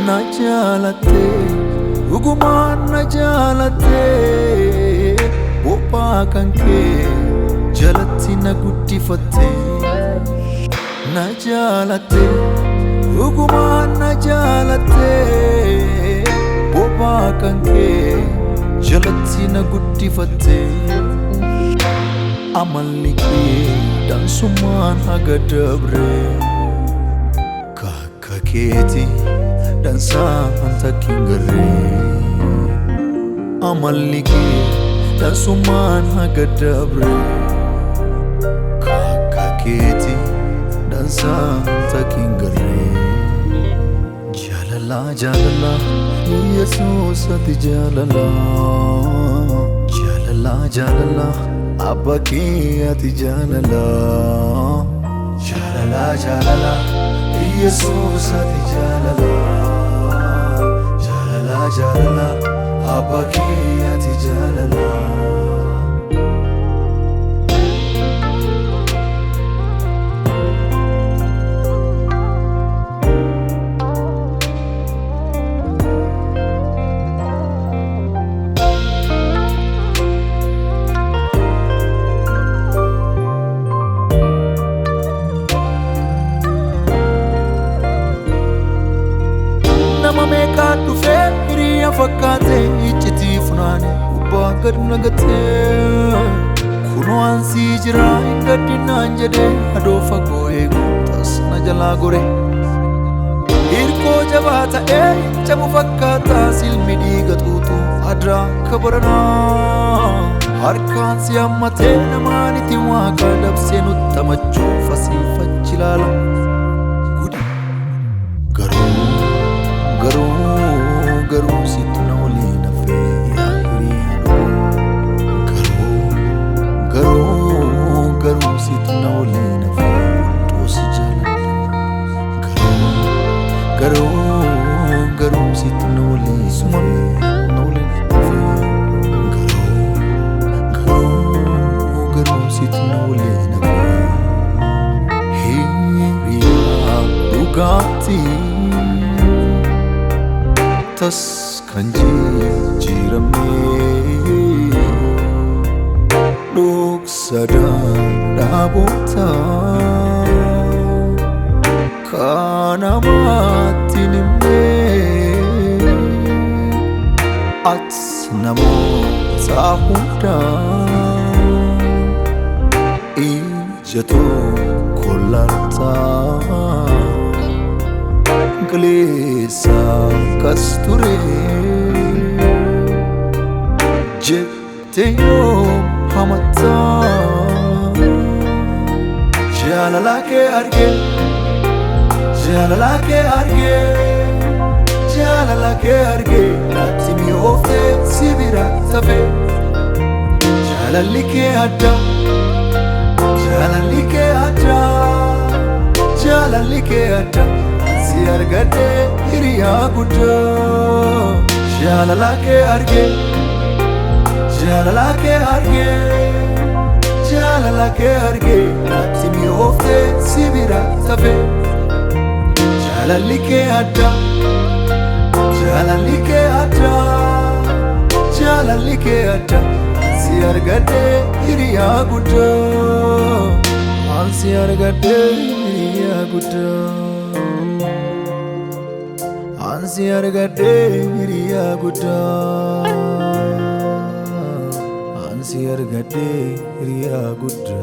Najalate, uguman najalate, bopa kanke, jalati na gudifate. Najalate, uguman najalate, bopa kanke, jalati na gudifate. Amaliki dan suman agadabre, kakaketi. Dansa anta kingare amaliki dansuman hagadabre kakaketi dansa anta kingare jalala jalala yesus ati jalala jalala jalala abaki ati jalala jalala jalala yesus ati jalala jalala abaki ati jalala nama meka tufe fakate ichiti funane ubagar nagate kuno ansi jira ingadi nanjade adofa goe tas najala gore irko jabata chamu fakata silmidi gatutu adra kabarana harkan siyamate namani tiwa kadab senu tamachu fasil fachilala gudi garu garu sitnoli na fe akhiri garu sitnoli na fe to sijala garu sitnoli suma noli na fe garu sitnoli na fe hiriya Bugatti tas kanji jirame luk sada dabota kana mati nimne at namo sahuda ijato kolata Glesa kasture jette yo hamata jalala ke arge natimi ofte sibira tafe jalali ke adda Argade hiriya gudda jalala ke arge natimi ofte sibira tafe jalali ke adda si argade hiriya gudda si argade hiriya gudda Ansi argade hiriya gudda Ansi argade hiriya gudda